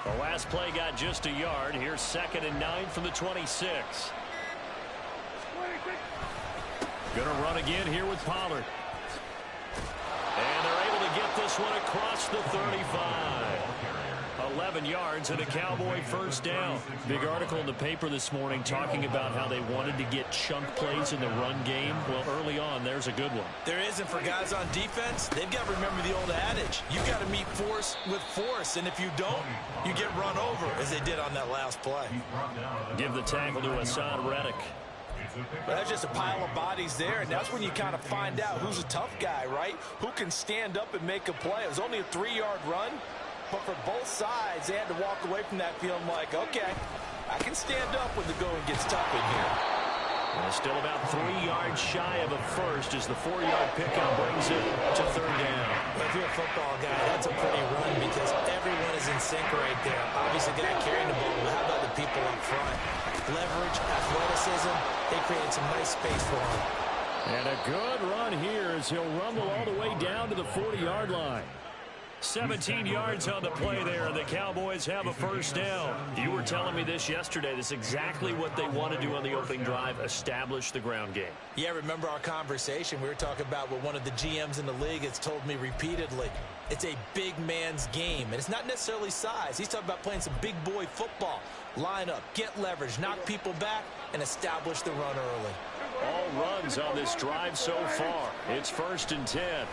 The last play got just a yard. Here's 2nd and 9 from the 26. Going to run again here with Pollard. And they're able to get this one across the 35. 11 yards and a Cowboy first down. Big article in the paper this morning talking about how they wanted to get chunk plays in the run game. Well, early on, there's a good one. There isn't for guys on defense. They've got to remember the old adage. You've got to meet force with force, and if you don't, you get run over, as they did on that last play. Give the tackle to Hassan Reddick. But that's just a pile of bodies there, and that's when you kind of find out who's a tough guy, right? Who can stand up and make a play. It was only a 3-yard run, but for both sides, they had to walk away from that feeling like, okay, I can stand up when the going gets tough in here. And still about 3 yards shy of a first as the 4-yard pickup brings it to 3rd down. Well, if you're a football guy, that's a pretty run because everyone is in sync right there. Obviously, the guy carrying the ball, but how about the people up front? Leverage, athleticism, they created some nice space for him. And a good run here as he'll rumble all the way down to the 40-yard line. 17 yards on the play there, and the Cowboys have a first down. You were telling me this yesterday. This is exactly what they want to do on the opening drive, establish the ground game. Yeah, remember our conversation. We were talking about what one of the GMs in the league has told me repeatedly. It's a big man's game, and it's not necessarily size. He's talking about playing some big boy football. Line up, get leverage, knock people back, and establish the run early. All runs on this drive so far. It's 1st and 10.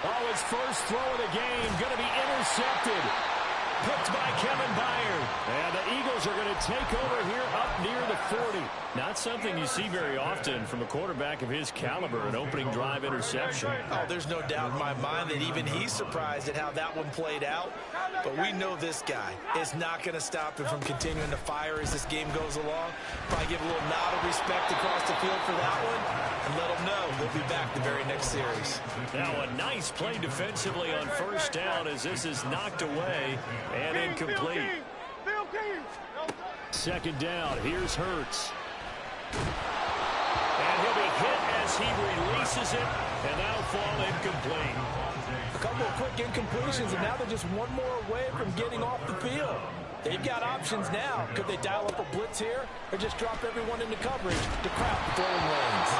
Oh, his first throw of the game going to be intercepted. Picked by Kevin Byard. And the Eagles are going to take over here up near the 40. Not something you see very often from a quarterback of his caliber, an opening drive interception. Oh, there's no doubt in my mind that even he's surprised at how that one played out. But we know this guy is not going to stop him from continuing to fire as this game goes along. Probably give a little nod of respect across the field for that one and let him know we'll be back the very next series. Now a nice play defensively on first down as this is knocked away and incomplete. 2nd down. Here's Hurts. And he'll be hit as he releases it, and that'll fall incomplete. A couple of quick incompletions, and now they're just one more away from getting off the field. They've got options now. Could they dial up a blitz here or just drop everyone into coverage to crowd the throwing lanes?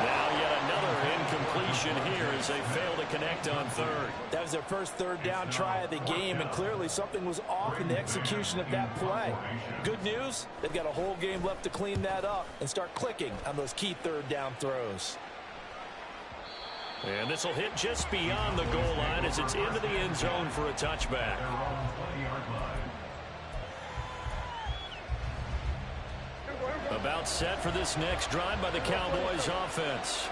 Now yet another incompletion here as they fail to connect on 3rd. That was their first 3rd down try of the game, and clearly something was off in the execution of that play. Good news, they've got a whole game left to clean that up and start clicking on those key 3rd down throws. And this will hit just beyond the goal line as it's into the end zone for a touchback. About set for this next drive by the Cowboys offense.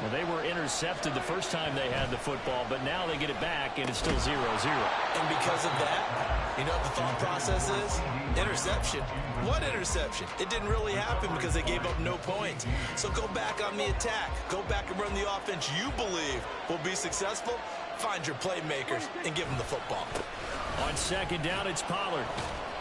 Well, they were intercepted the first time they had the football, but now they get it back, and it's still 0-0. And because of that, you know what the thought process is? Interception. What interception? It didn't really happen because they gave up no points. So go back on the attack. Go back and run the offense you believe will be successful. Find your playmakers and give them the football. On 2nd down, it's Pollard.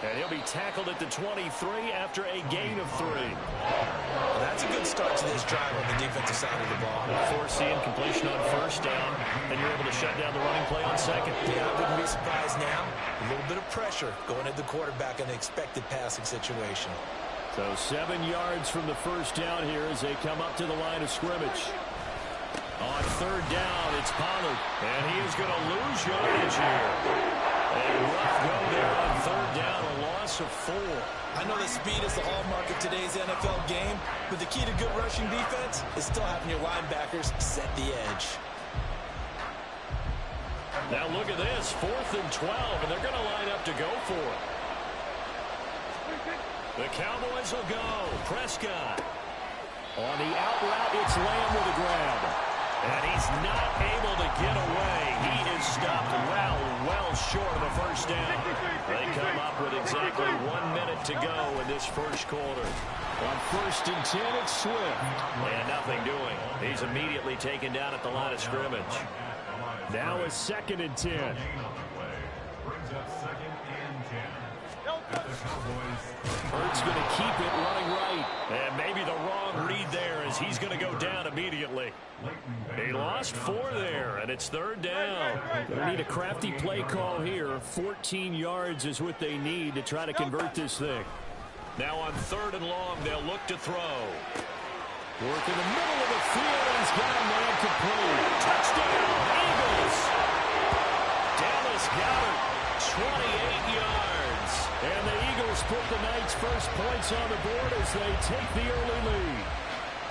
And he'll be tackled at the 23 after a gain of 3. Well, that's a good start to this drive on the defensive side of the ball. Force the incompletion on first down, and you're able to shut down the running play on 2nd. Yeah, I wouldn't be surprised now. A little bit of pressure going at the quarterback in the expected passing situation. So 7 yards from the first down here as they come up to the line of scrimmage. On 3rd down, it's Pollard, and he is going to lose yardage here. A rough go there on 3rd down, a loss of 4. I know that speed is the hallmark of today's NFL game, but the key to good rushing defense is still having your linebackers set the edge. Now look at this, 4th and 12, and they're going to line up to go for it. The Cowboys will go. Prescott. On the out route, it's Lamb with a grab. And he's not able to get away. He is stopped well short of a first down. They come up with exactly 1 minute to go in this first quarter. On 1st and 10, it's Swift. And nothing doing. He's immediately taken down at the line of scrimmage. Now it's 2nd and 10. Hurts going to keep it running right. And maybe the wrong read there as he's going to go down immediately. He lost 4 there, and it's 3rd down. They need a crafty play call here. 14 yards is what they need to try to convert this thing. Now on 3rd and long, they'll look to throw. Work in the middle of the field, and he's got a man complete. Touchdown, Eagles! Dallas Goedert, 28 yards. And the Eagles put the night's first points on the board as they take the early lead.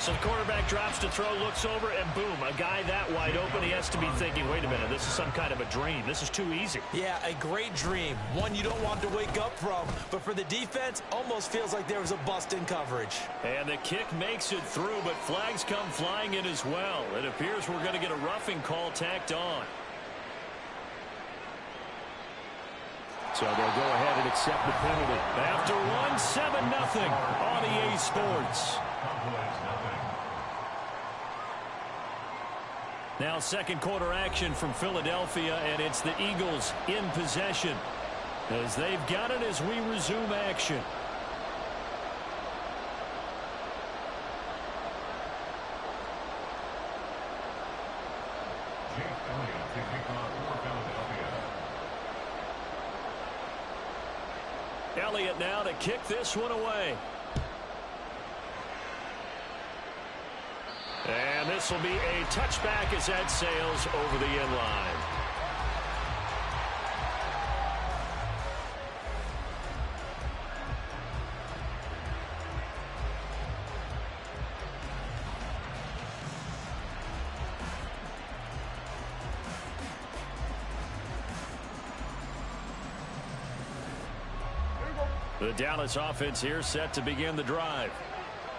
So the quarterback drops to throw, looks over, and boom, a guy that wide open, he has to be thinking, wait a minute, this is some kind of a dream. This is too easy. Yeah, a great dream. One you don't want to wake up from. But for the defense, almost feels like there was a bust in coverage. And the kick makes it through, but flags come flying in as well. It appears we're going to get a roughing call tacked on. So they'll go ahead and accept the penalty. After 1, 7-0 on EA Sports. Now second quarter action from Philadelphia, and it's the Eagles in possession as they've got it as we resume action. Elliott now to kick this one away. And this will be a touchback as that sails over the end line. The Dallas offense here set to begin the drive.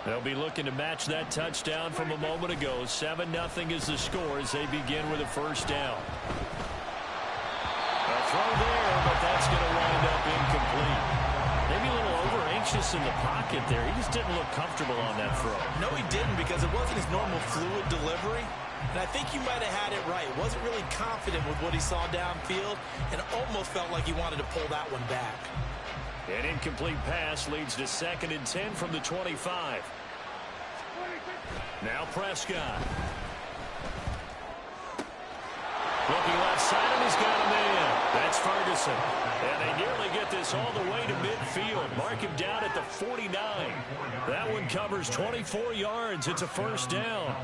They'll be looking to match that touchdown from a moment ago. 7-0 is the score as they begin with a first down. A throw there, but that's going to wind up incomplete. Maybe a little over-anxious in the pocket there. He just didn't look comfortable on that throw. No, he didn't, because it wasn't his normal fluid delivery. And I think you might have had it right. Wasn't really confident with what he saw downfield and almost felt like he wanted to pull that one back. An incomplete pass leads to 2nd and 10 from the 25. Now Prescott. Looking left side, and he's got a man. That's Ferguson. And they nearly get this all the way to midfield. Mark him down at the 49. That one covers 24 yards. It's a first down.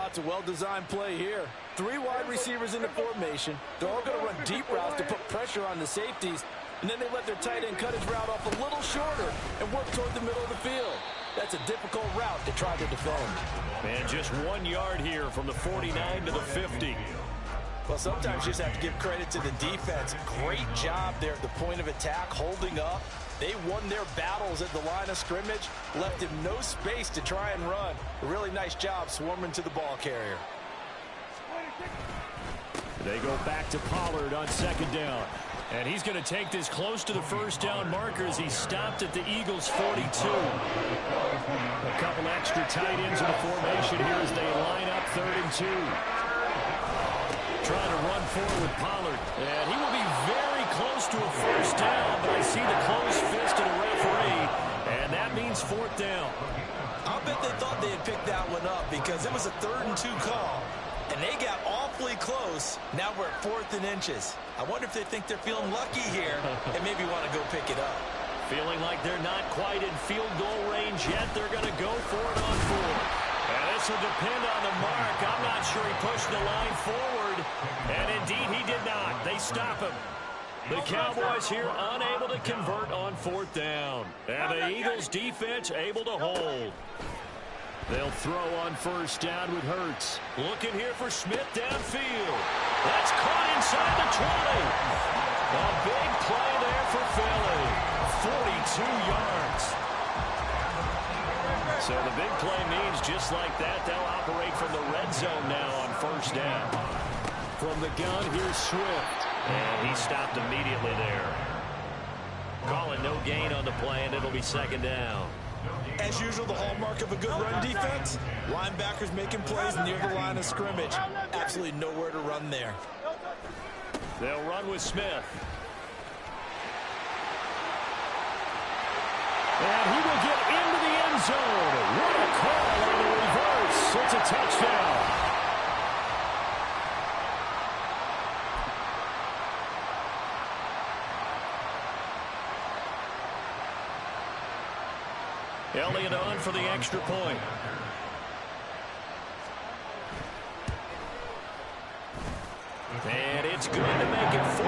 It's a well-designed play here. 3 wide receivers in the formation. They're all going to run deep routes to put pressure on the safeties. And then they let their tight end cut his route off a little shorter and work toward the middle of the field. That's a difficult route to try to defend. And just 1 yard here from the 49 to the 50. Well, sometimes you just have to give credit to the defense. Great job there at the point of attack, holding up. They won their battles at the line of scrimmage, left him no space to try and run. A really nice job swarming to the ball carrier. They go back to Pollard on 2nd down. And he's going to take this close to the first down marker as he stopped at the Eagles' 42. A couple extra tight ends in the formation here as they line up 3rd and 2. Trying to run forward with Pollard. And he will be very close to a first down, but I see the closed fist of the referee, and that means 4th down. I'll bet they thought they had picked that one up because it was a 3rd and 2 call. And they got awfully close. Now we're at 4th and inches. I wonder if they think they're feeling lucky here and maybe want to go pick it up. Feeling like they're not quite in field goal range yet. They're going to go for it on 4th. And this will depend on the mark. I'm not sure he pushed the line forward. And indeed, he did not. They stop him. The Cowboys here unable to convert on 4th down. And the Eagles defense able to hold. They'll throw on first down with Hurts. Looking here for Smith downfield. That's caught inside the 20. A big play there for Philly. 42 yards. So the big play means just like that, they'll operate from the red zone now on first down. From the gun, here's Swift. And he stopped immediately there. Calling no gain on the play, and it'll be 2nd down. As usual, the hallmark of a good run defense, linebackers making plays near the line of scrimmage. Absolutely nowhere to run there. They'll run with Smith. And he will get into the end zone. What a call on the reverse. It's a touchdown. Elliott on for the extra point. And it's good to make it 14-0.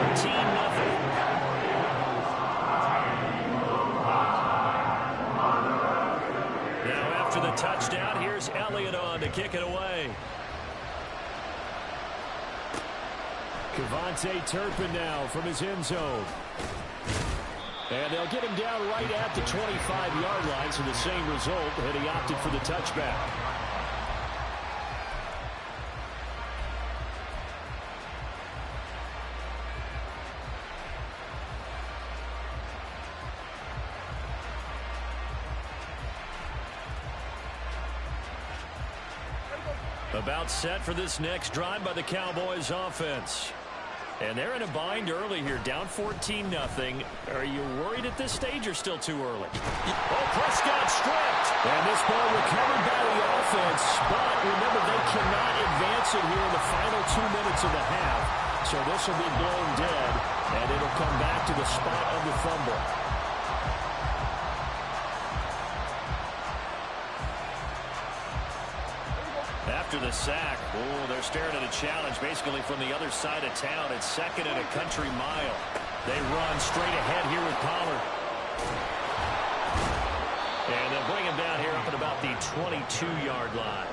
Now after the touchdown, here's Elliott on to kick it away. Kevontae Turpin now from his end zone. And they'll get him down right at the 25-yard line, so the same result, and he opted for the touchback. About set for this next drive by the Cowboys offense. And they're in a bind early here, down 14-0. Are you worried at this stage or still too early? Oh, Prescott stripped. And this ball recovered by the offense. But remember, they cannot advance it here in the final 2 minutes of the half. So this will be blown dead, and it'll come back to the spot of the fumble. After the sack, they're staring at a challenge basically from the other side of town. It's 2nd and a country mile. They run straight ahead here with Pollard. And they'll bring him down here up at about the 22-yard line.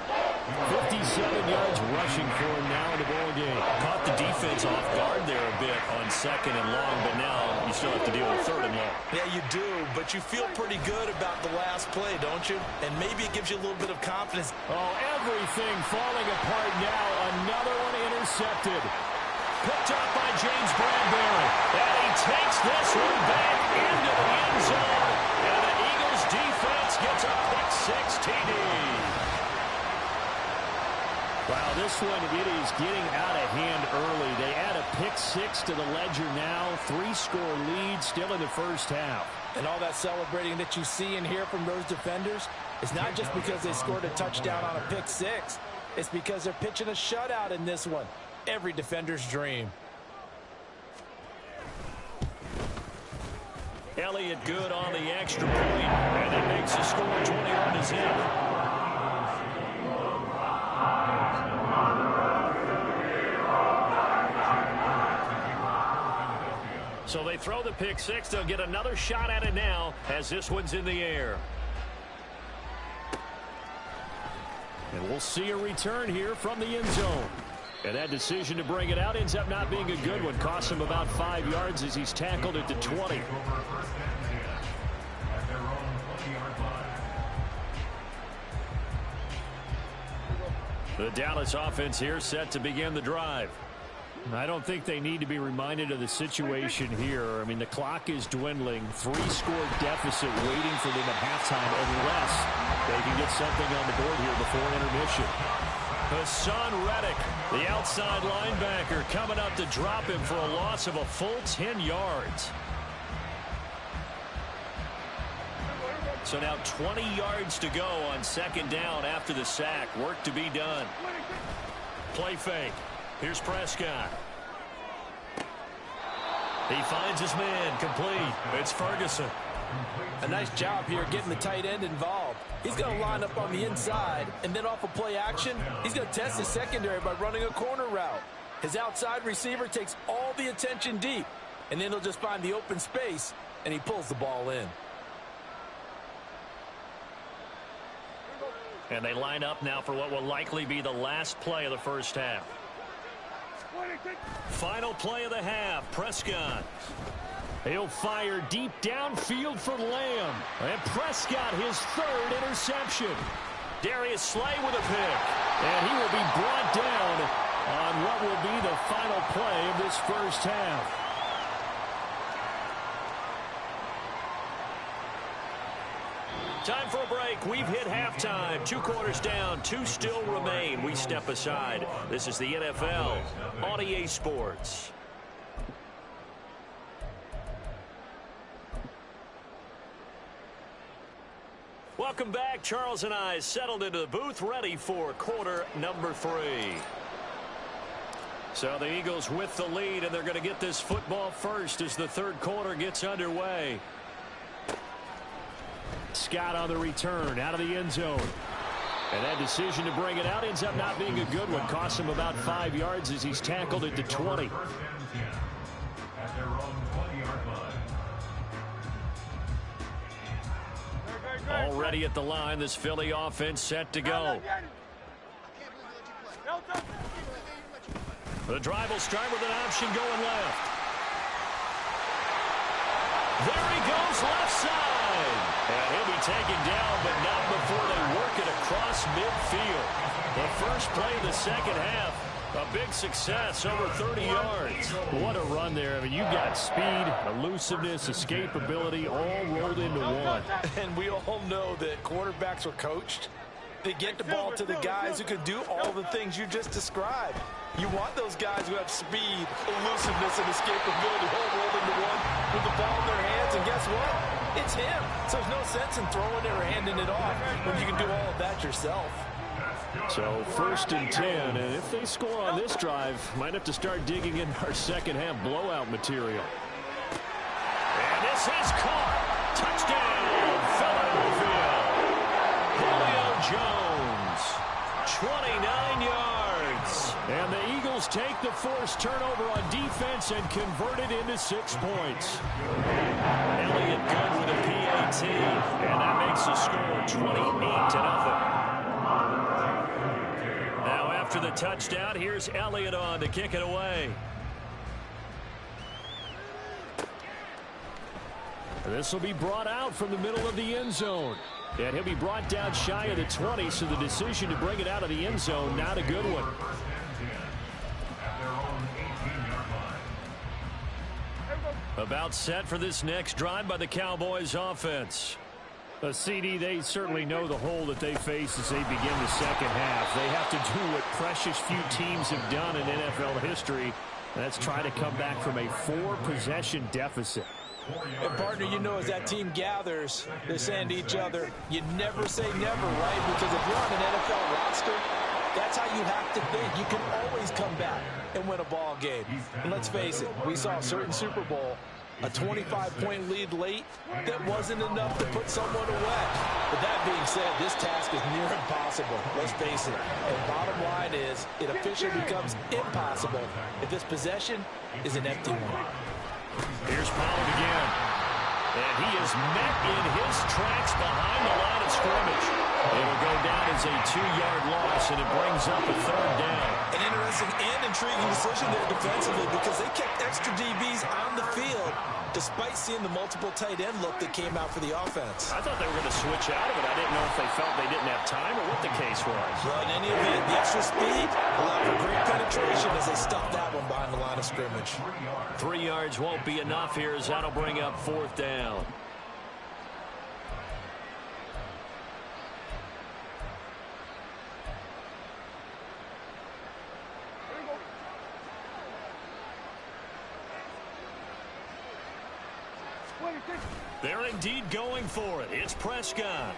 57 yards rushing for him now in the ball game. Caught the defense off guard there a bit on 2nd and long, but now you still have to deal with 3rd and long. Yeah, you do, but you feel pretty good about the last play, don't you? And maybe it gives you a little bit of confidence. Oh, everything falling apart now. Another one intercepted. Picked up by James Bradbury. And he takes this one back into the end zone. And the Eagles defense gets a pick-6 TD. Wow, this one, it is getting out of hand early. They add a pick-6 to the ledger now. 3-score lead still in the first half. And all that celebrating that you see and hear from those defenders is not just because they scored a touchdown on a pick-6. It's because they're pitching a shutout in this one. Every defender's dream. Elliott good on the extra point, and it makes the score 21-0. So they throw the pick-6. They'll get another shot at it now as this one's in the air. And we'll see a return here from the end zone. And that decision to bring it out ends up not being a good one. Costs him about 5 yards as he's tackled at the 20. The Dallas offense here set to begin the drive. I don't think they need to be reminded of the situation here. I mean, the clock is dwindling. 3-score deficit waiting for them at halftime unless they can get something on the board here before intermission. Hassan Reddick, the outside linebacker, coming up to drop him for a loss of a full 10 yards. So now 20 yards to go on 2nd down after the sack. Work to be done. Play fake. Here's Prescott. He finds his man, complete. It's Ferguson. A nice job here getting the tight end involved. He's going to line up on the inside, and then off of play action, he's going to test his secondary by running a corner route. His outside receiver takes all the attention deep, and then he'll just find the open space, and he pulls the ball in. And they line up now for what will likely be the last play of the first half. Final play of the half, Prescott. He'll fire deep downfield for Lamb. And Prescott, his 3rd interception. Darius Slay with a pick. And he will be brought down on what will be the final play of this first half. Time for a break. We've hit halftime. 2 quarters down. 2 still remain. We step aside. This is the NFL on EA Sports. Welcome back. Charles and I settled into the booth, ready for quarter number 3. So the Eagles with the lead, and they're going to get this football first as the third quarter gets underway. Scott on the return, out of the end zone. And that decision to bring it out ends up not being a good one. Costs him about 5 yards as he's tackled at the 20. Already at the line, this Philly offense set to go. The drive will start with an option going left. There he goes, left side. And he'll be taken down, but not before they work it across midfield. The first play of the second half, a big success, over 30 yards. What a run there. I mean, you got speed, elusiveness, escapability, all rolled into one. And we all know that quarterbacks are coached. They get the ball to the guys who can do all the things you just described. You want those guys who have speed, elusiveness, and escapability all rolled into one with the ball in their hands. And guess what? It's him. So there's no sense in throwing it or handing it off when you can do all of that yourself. So 1st and 10, and if they score on this drive, might have to start digging in our second half blowout material. And this is caught. Touchdown, Philadelphia. Julio Jones, 29 yards. And the Eagles take the forced turnover on defense and convert it into 6 points. Elliott good with a PAT, and that makes the score 28-0. Now after the touchdown, here's Elliott on to kick it away. This will be brought out from the middle of the end zone. And he'll be brought down shy of the 20, so the decision to bring it out of the end zone, not a good one. About set for this next drive by the Cowboys offense. A CD, they certainly know the hole that they face as they begin the second half. They have to do what precious few teams have done in NFL history. That's try to come back from a 4-possession deficit. And partner, you know, as that team gathers, they're saying to each other, you never say never, right? Because if you're on an NFL roster, that's how you have to think. You can always come back and win a ball game. And let's face it, we saw a certain Super Bowl, a 25-point lead late that wasn't enough to put someone away. But that being said, this task is near impossible. Let's face it. And bottom line is, it officially becomes impossible if this possession is an empty one. Here's Pollard again. And he is met in his tracks behind the line of scrimmage. It'll go down as a 2-yard loss, and it brings up a 3rd down. An interesting and intriguing decision there defensively because they kept extra DBs on the field despite seeing the multiple tight end look that came out for the offense. I thought they were going to switch out of it. I didn't know if they felt they didn't have time or what the case was. Well, in any event, the extra speed allowed for great penetration as they stuffed that one behind the line of scrimmage. 3 yards won't be enough here as that'll bring up 4th down. They're indeed going for it. It's Prescott.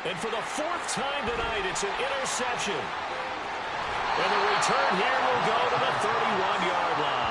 And for the 4th time tonight, it's an interception. And the return here will go to the 31-yard line.